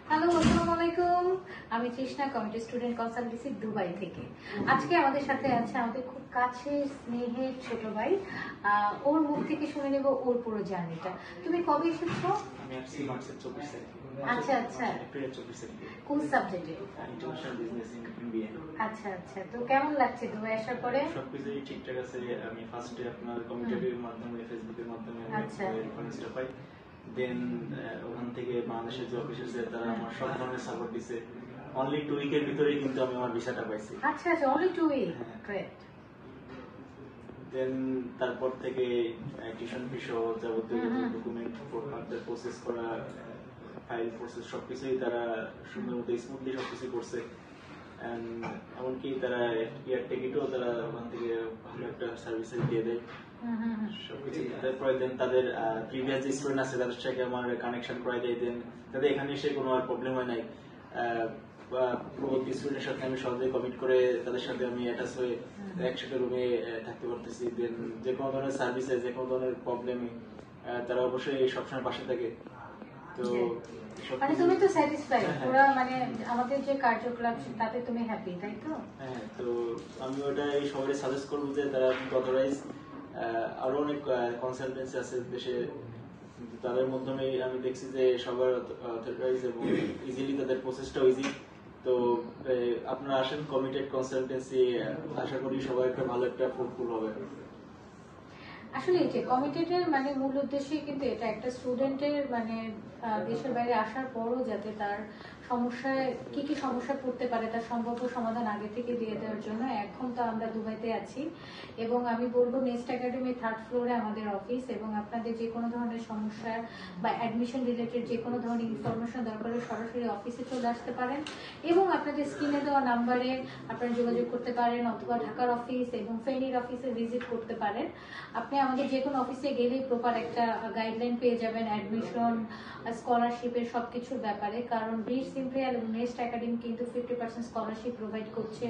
Hello, আসসালামু আলাইকুম। আমি তৃষ্ণা, কমিটি স্টুডেন্ট কনসালটেন্সি দুবাই থেকে। আজকে আমাদের সাথে আছে আমাদের খুব কাছের স্নেহের ছোট ভাই। ওর মুখ থেকে শুনে নেব ওর পুরো জার্নিটা। তুমি কবে এসেছো? আমি আসছি মার্চের 24 তারিখে। আচ্ছা আচ্ছা, এপ্রিলের 24 তারিখে। কোন সাবজেক্টে? International business in MBA. আচ্ছা আচ্ছা, তো কেমন লাগছে দুবাই আসার পরে? সবকিছুই ঠিকঠাক আছে। আমি ফার্স্টে আপনার কমিউনিটির মাধ্যমে, ফেসবুকের মাধ্যমে রেফারেন্সটা পাই। দেন ওখান থেকে বাংলাদেশের যে অফিস আছে তারা আমার সব ধরনের সাপোর্ট দিছে। অনলি 2 উইকের ভিতরেই কিন্তু আমি আমার ভিসাটা পাইছি। আচ্ছা আচ্ছা, অনলি 2 উইক, গ্রেট। দেন তারপর থেকে টিউশন ফি সহ যাবতীয় ডকুমেন্ট ফার্দার প্রসেস করা, ফাইল প্রসেস সবকিছুই তারা সুন্দর মতো স্মুথলি সবকিছু করছে। এমনকি তারা এয়ার টিকিটও তারা ওখান থেকে ভালো একটা সার্ভিস দিয়ে দেয় সবকিছু। তারপরে দেন তাদের প্রিভিয়াস যে স্টুডেন্ট আছে তাদের সাথে আমার কানেকশন করাই দেয়। দেন তাদের এখানে এসে কোনো আর প্রবলেম হয় নাই। পরবর্তী স্টুডেন্টের সাথে আমি সহজেই কমিট করে তাদের সাথে আমি অ্যাটাচ হয়ে একসাথে রুমে থাকতে পারতেছি। দেন যে কোনো ধরনের সার্ভিসে, যে কোনো ধরনের প্রবলেমে তারা অবশ্যই সবসময় পাশে থাকে। তো মানে তুমি তো স্যাটিসফাইড পুরো, মানে আমাদের যে কার্যকলাপ তাতে তুমি হ্যাপি, তাই তো? হ্যাঁ, তো আমি ওটাই সবাই সাজেস্ট করবো যে তারা অথরাইজ আরো অনেক কনসালটেন্সি আছে দেশে, তাদের মাধ্যমে আমি দেখছি যে সবার অথরাইজ এবং ইজিলি তাদের প্রসেসটাও ইজি। তো আপনারা আসেন কমিটেড কনসালটেন্সি, আশা করি সবাই একটা ভালো একটা ফ্রুটফুল হবে। আসলে এই যে কমিটেডের মানে মূল উদ্দেশ্যই কিন্তু এটা, একটা স্টুডেন্টের মানে দেশের বাইরে আসার পরও যাতে তার সমস্যায় কি কি সমস্যা পড়তে পারে তার সম্ভাব্য সমাধান আগে থেকে দিয়ে দেওয়ার জন্য। এখন তো আমরা দুবাইতে আছি এবং আমি বলবো নেক্সট একাডেমি 3rd ফ্লোরে আমাদের অফিস, এবং আপনাদের যে কোনো ধরনের সমস্যা বা অ্যাডমিশন রিলেটেড যে কোনো ধরনের ইনফরমেশন দরকার হলে সরাসরি অফিসে চলে আসতে পারেন এবং আপনাদের স্ক্রিনে দেওয়া নাম্বারে আপনারা যোগাযোগ করতে পারেন, অথবা ঢাকার অফিস এবং ফেনীর অফিসে ভিজিট করতে পারেন। আপনি আমাদের যে কোনো অফিসে গেলেই প্রপার একটা গাইডলাইন পেয়ে যাবেন অ্যাডমিশন, স্কলারশিপের সবকিছুর ব্যাপারে। কারণ ব্রিটস ইম্পেরিয়াল এবং নেক্সট একাডেমি কিন্তু 50% স্কলারশিপ প্রোভাইড করছে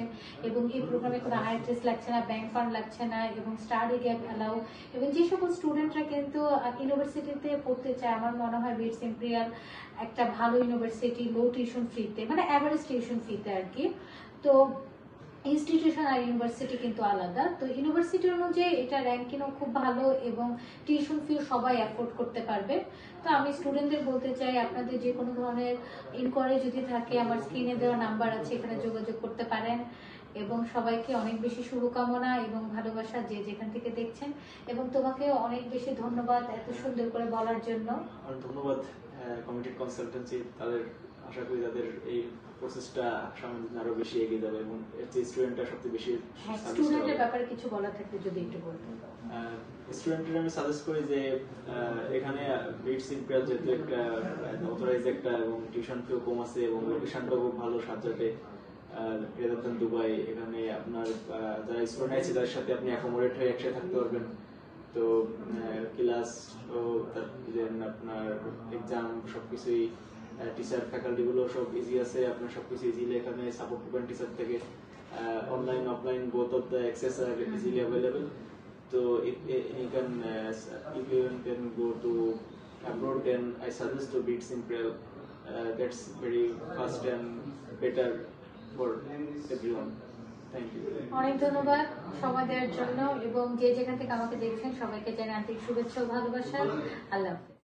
এবং এই প্রোগ্রামে কোনো আইএলটিএস লাগছে না, ব্যাংক ফান্ড লাগছে না এবং স্টাডি গ্যাপ অ্যালাউ। এবং যে সকল স্টুডেন্টরা কিন্তু ইউনিভার্সিটিতে পড়তে চায়, আমার মনে হয় ব্রিটস ইম্পেরিয়াল একটা ভালো ইউনিভার্সিটি, লো টিউশন ফিতে, মানে অ্যাভারেজ টিউশন ফিতে আর কি। তো ইনস্টিটিউশন আর ইউনিভার্সিটি কিন্তু আলাদা। তো ইউনিভার্সিটি অনুযায়ী এটা র্যাঙ্কিংও খুব ভালো এবং টিউশন ফিও সবাই অ্যাফোর্ড করতে পারবে। তো আমি স্টুডেন্টদের বলতে চাই, আপনাদের যে কোনো ধরনের ইনকোয়ারি যদি থাকে আমার স্ক্রিনে দেওয়া নাম্বার আছে, এখানে যোগাযোগ করতে পারেন। এবং সবাইকে অনেক বেশি শুভকামনা এবং ভালোবাসা যে যেখান থেকে দেখছেন, এবং তোমাকে অনেক বেশি ধন্যবাদ এত সুন্দর করে বলার জন্য। ধন্যবাদ কমিটেড কনসালটেন্সি, তাদের আশা করি তাদের এই প্রসেসটা সামনে আরো বেশি এগিয়ে যাবে এবং স্টুডেন্টরা সবচেয়ে বেশি। স্টুডেন্টের ব্যাপারে কিছু বলা থাকলে যদি একটু বলতেন। স্টুডেন্টদের আমি সাজেস্ট করি যে এখানে ব্রিটস ইম্পেরিয়াল যেহেতু একটা অথরাইজ একটা এবং টিউশন ফিও কম আছে এবং লোকেশনটাও খুব ভালো সাজাতে, রেদার দেন দুবাই, এখানে আপনার যারা স্টুডেন্ট আছে তাদের সাথে আপনি অ্যাকোমোডেট হয়ে একসাথে থাকতে পারবেন। তো ক্লাস দেন আপনার এক্সাম সবকিছুই, টিচার ফ্যাকাল্টি গুলো সব ইজি আছে, আপনার সবকিছু ইজিলি এখানে সাপোর্ট করবেন টিচার থেকে। Online offline both of the access are easily available. So if you can go to abroad, then I suggest to BITS Imperial. That's very fast and better for everyone. Thank you. অনেক ধন্যবাদ সময় দেওয়ার জন্য, এবং যে যেখান থেকে আমাকে দেখছেন সবাইকে জানাই আন্তরিক শুভেচ্ছা ও ভালোবাসা। আল্লাহ হাফেজ।